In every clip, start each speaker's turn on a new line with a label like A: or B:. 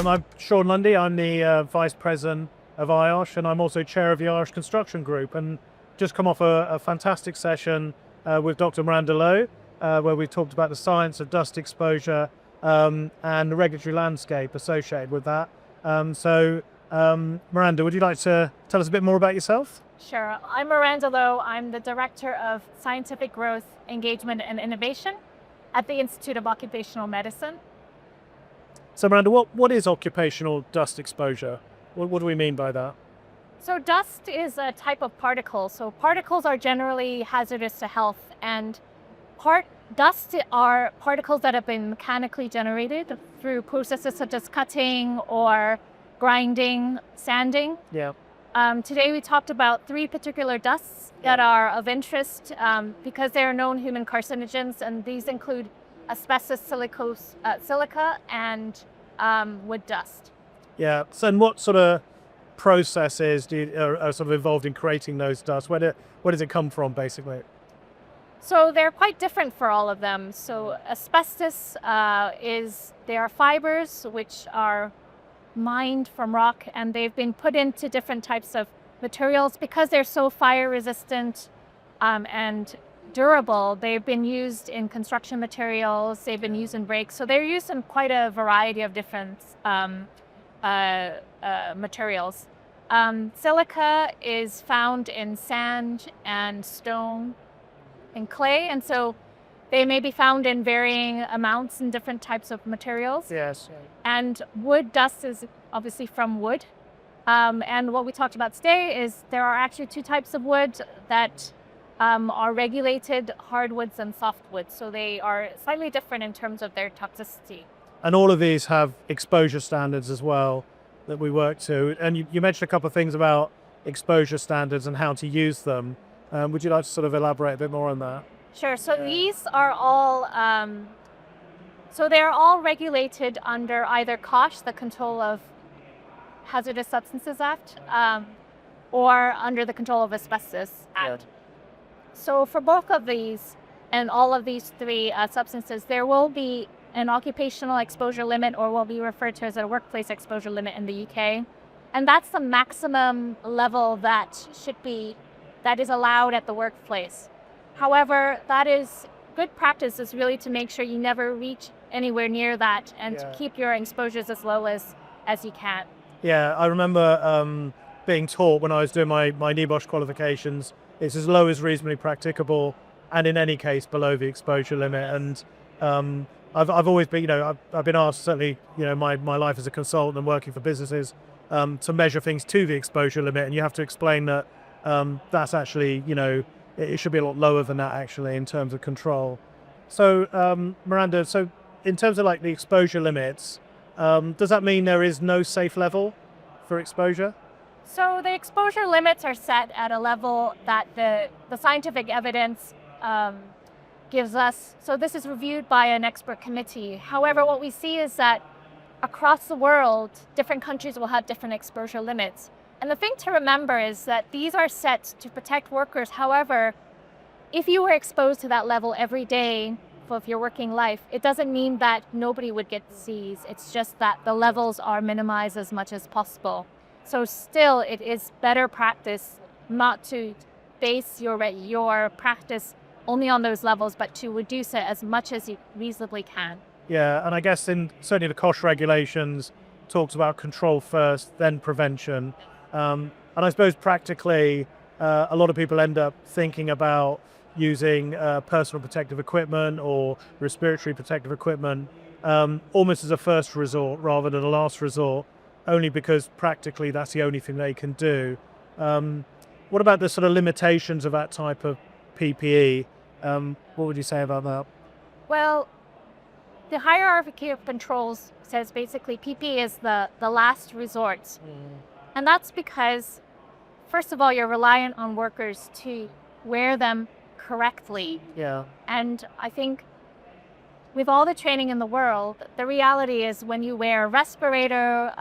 A: I'm Shaun Lundy. I'm the Vice-President of IOSH, and I'm also Chair of the IOSH Construction Group. And just come off a fantastic session with Dr. Miranda Loh, where we talked about the science of dust exposure and the regulatory landscape associated with that. Miranda, would you like to tell us a bit more about yourself?
B: Sure. I'm Miranda Loh. I'm the Director of Scientific Growth, Engagement and Innovation at the Institute of Occupational Medicine.
A: So Miranda, what is occupational dust exposure? What do we mean by that?
B: So dust is a type of particle. So particles are generally hazardous to health, and dust are particles that have been mechanically generated through processes such as cutting or grinding, sanding.
A: Yeah.
B: Today we talked about three particular dusts that are of interest because they are known human carcinogens, and these include asbestos, silica, and wood dust.
A: Yeah. So, and what sort of processes are sort of involved in creating those dusts? Where does it come from, basically?
B: So they're quite different for all of them. So asbestos they are fibers which are mined from rock, and they've been put into different types of materials because they're so fire resistant and durable. They've been used in construction materials, they've been used in brakes, so they're used in quite a variety of different materials. Silica is found in sand and stone and clay, and so they may be found in varying amounts in different types of materials.
A: Yes.
B: And wood dust is obviously from wood. And what we talked about today is there are actually two types of wood that are regulated, hardwoods and softwoods. So they are slightly different in terms of their toxicity.
A: And all of these have exposure standards as well that we work to. And you mentioned a couple of things about exposure standards and how to use them. Would you like to sort of elaborate a bit more on that?
B: Sure. So these are all, they're all regulated under either COSH, the Control of Hazardous Substances Act, or under the Control of Asbestos Act. Yeah. So for both of these and all of these three substances, there will be an occupational exposure limit, or what we refer to as a workplace exposure limit in the UK. And that's the maximum level that is allowed at the workplace. However, good practice is really to make sure you never reach anywhere near that, and to keep your exposures as low as you can.
A: Yeah, I remember being taught when I was doing my IOSH qualifications, it's as low as reasonably practicable, and in any case below the exposure limit. And I've always been, I've been asked, certainly, my life as a consultant and working for businesses, to measure things to the exposure limit, and you have to explain that that's actually, it should be a lot lower than that actually in terms of control. So Miranda, so in terms of like the exposure limits, does that mean there is no safe level for exposure?
B: So the exposure limits are set at a level that the scientific evidence gives us. So this is reviewed by an expert committee. However, what we see is that across the world, different countries will have different exposure limits. And the thing to remember is that these are set to protect workers. However, if you were exposed to that level every day of your working life, it doesn't mean that nobody would get disease. It's just that the levels are minimized as much as possible. So still, it is better practice not to base your practice only on those levels, but to reduce it as much as you reasonably can.
A: Yeah, and I guess certainly the COSH regulations talks about control first, then prevention. And I suppose practically, a lot of people end up thinking about using personal protective equipment or respiratory protective equipment almost as a first resort rather than a last resort, only because practically that's the only thing they can do. What about the sort of limitations of that type of PPE? What would you say about that?
B: Well, the hierarchy of controls says basically PPE is the last resort. And that's because, first of all, you're reliant on workers to wear them correctly.
A: Yeah.
B: And I think with all the training in the world, the reality is when you wear a respirator,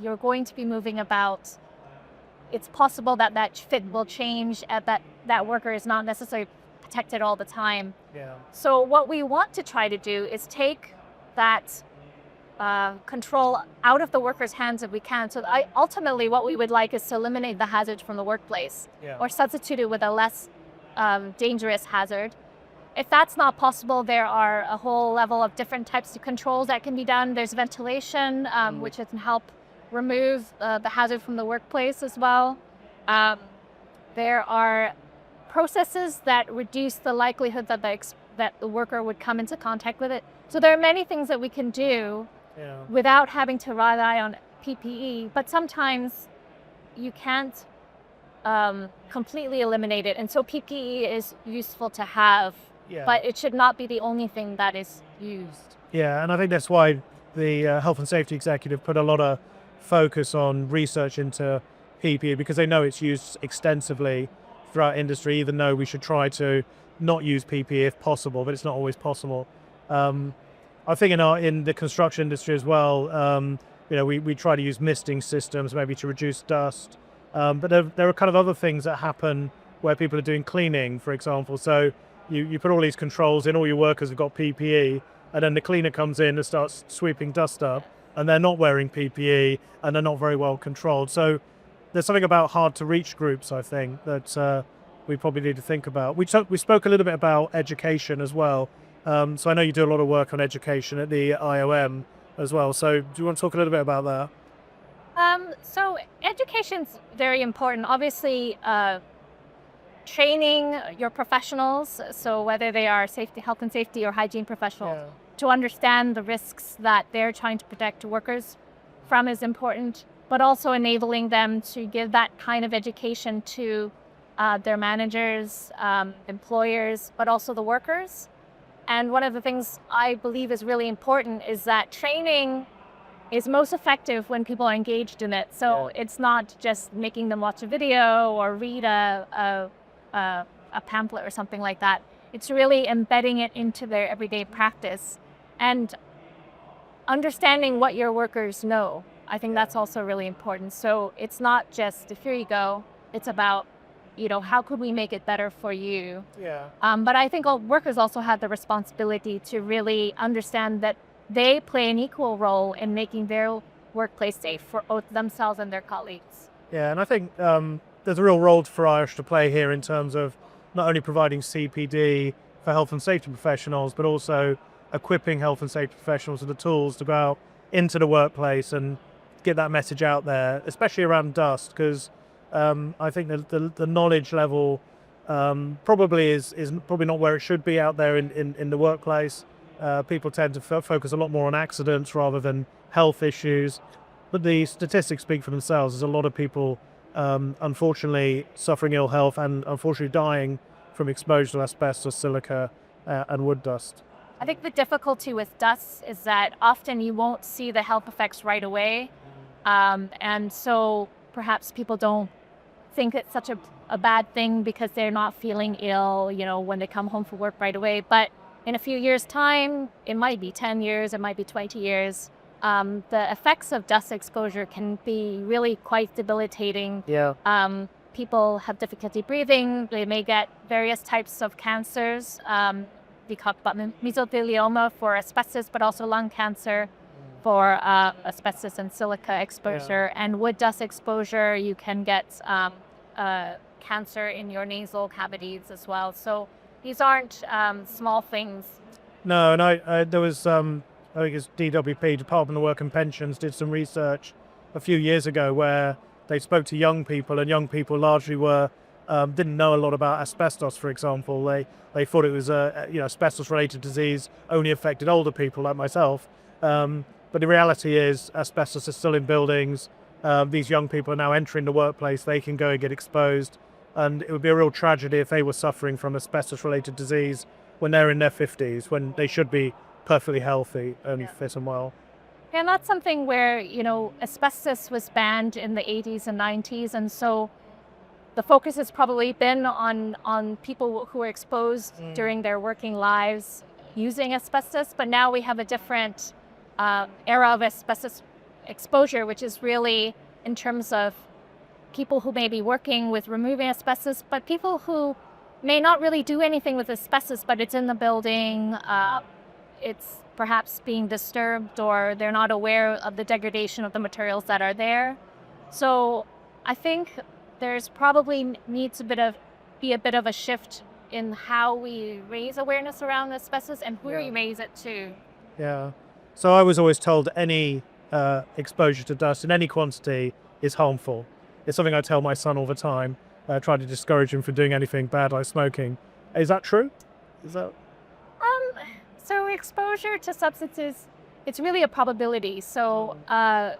B: you're going to be moving about. It's possible that fit will change, that worker is not necessarily protected all the time.
A: Yeah.
B: So what we want to try to do is take that control out of the workers' hands if we can. So ultimately what we would like is to eliminate the hazard from the workplace, or substitute it with a less dangerous hazard. If that's not possible, there are a whole level of different types of controls that can be done. There's ventilation, which can help remove the hazard from the workplace as well. There are processes that reduce the likelihood that the worker would come into contact with it. So there are many things that we can do without having to rely on PPE, but sometimes you can't completely eliminate it. And so PPE is useful to have, but it should not be the only thing that is used.
A: Yeah, and I think that's why the Health and Safety Executive put a lot of focus on research into PPE, because they know it's used extensively throughout industry, even though we should try to not use PPE if possible, but it's not always possible. I think in the construction industry as well, we try to use misting systems maybe to reduce dust, but there are kind of other things that happen where people are doing cleaning, for example. So you put all these controls in, all your workers have got PPE, and then the cleaner comes in and starts sweeping dust up, and they're not wearing PPE, and they're not very well controlled. So there's something about hard to reach groups, I think, that we probably need to think about. We spoke a little bit about education as well. So I know you do a lot of work on education at the IOM as well. So do you want to talk a little bit about that?
B: So education's very important. Obviously, training your professionals, so whether they are health and safety or hygiene professionals, to understand the risks that they're trying to protect workers from is important, but also enabling them to give that kind of education to their managers, employers, but also the workers. And one of the things I believe is really important is that training is most effective when people are engaged in it. So it's not just making them watch a video or read a pamphlet or something like that. It's really embedding it into their everyday practice and understanding what your workers know. I think that's also really important. So it's not just, here you go, it's about, how could we make it better for you? But I think workers also have the responsibility to really understand that they play an equal role in making their workplace safe for both themselves and their colleagues.
A: Yeah, and I think there's a real role for IOSH to play here in terms of not only providing CPD for health and safety professionals, but also equipping health and safety professionals with the tools to go out into the workplace and get that message out there, especially around dust, because I think the knowledge level probably is probably not where it should be out there in the workplace. People tend to focus a lot more on accidents rather than health issues, but the statistics speak for themselves. There's a lot of people unfortunately suffering ill health and unfortunately dying from exposure to asbestos, silica and wood dust.
B: I think the difficulty with dust is that often you won't see the health effects right away, and so perhaps people don't think it's such a bad thing because they're not feeling ill, when they come home from work right away. But in a few years' time, it might be 10 years, it might be 20 years, the effects of dust exposure can be really quite debilitating. People have difficulty breathing, they may get various types of cancers. We talked about mesothelioma for asbestos, but also lung cancer for asbestos and silica exposure. And wood dust exposure, you can get cancer in your nasal cavities as well. So these aren't small things.
A: No, and there was, I think it's DWP, Department of Work and Pensions, did some research a few years ago where they spoke to young people, and young people largely didn't know a lot about asbestos, for example. They thought it was asbestos-related disease only affected older people like myself. But the reality is asbestos is still in buildings. These young people are now entering the workplace. They can go and get exposed. And it would be a real tragedy if they were suffering from asbestos-related disease when they're in their 50s, when they should be perfectly healthy and fit and well.
B: And that's something where, asbestos was banned in the 80s and 90s. And so the focus has probably been on people who were exposed during their working lives using asbestos. But now we have a different era of asbestos exposure, which is really in terms of people who may be working with removing asbestos, but people who may not really do anything with asbestos, but it's in the building. it's perhaps being disturbed, or they're not aware of the degradation of the materials that are there. So I think there's probably needs be a bit of a shift in how we raise awareness around asbestos and who we raise it to.
A: Yeah. So I was always told any exposure to dust in any quantity is harmful. It's something I tell my son all the time. Try to discourage him from doing anything bad like smoking. Is that true? Is that?
B: So exposure to substances, it's really a probability. So an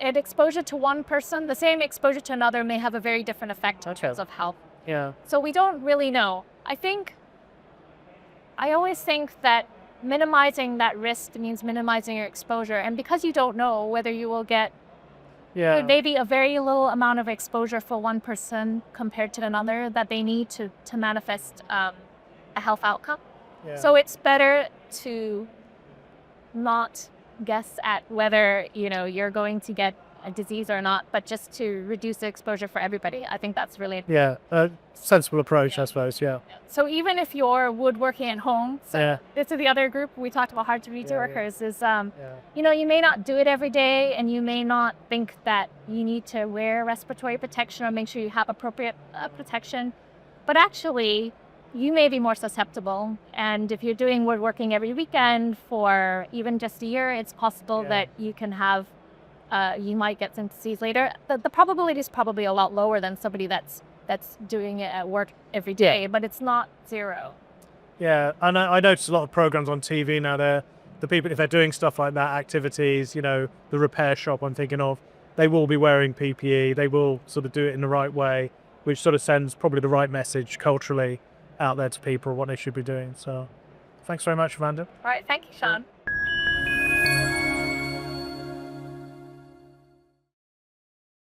B: exposure to one person, the same exposure to another may have a very different effect in terms of health.
A: Yeah.
B: So we don't really know. I always think that minimizing that risk means minimizing your exposure. And because you don't know whether you will get maybe a very little amount of exposure for one person compared to another that they need to manifest a health outcome.
A: Yeah.
B: So it's better to not guess at whether, you're going to get a disease or not, but just to reduce the exposure for everybody. I think that's really
A: Yeah, a sensible approach, I suppose, yeah.
B: So even if you're woodworking at home, this is the other group we talked about hard to reach workers, is you may not do it every day, and you may not think that you need to wear respiratory protection or make sure you have appropriate protection, but actually you may be more susceptible. And if you're doing woodworking every weekend for even just a year, it's possible that you can have you might get some disease later. The probability is probably a lot lower than somebody that's doing it at work every day, but it's not zero.
A: Yeah, and I notice a lot of programs on TV now. The people, if they're doing stuff like that, activities, the repair shop I'm thinking of, they will be wearing PPE. They will sort of do it in the right way, which sort of sends probably the right message culturally out there to people what they should be doing. So, thanks very much, Miranda.
B: All right, thank you, Shaun.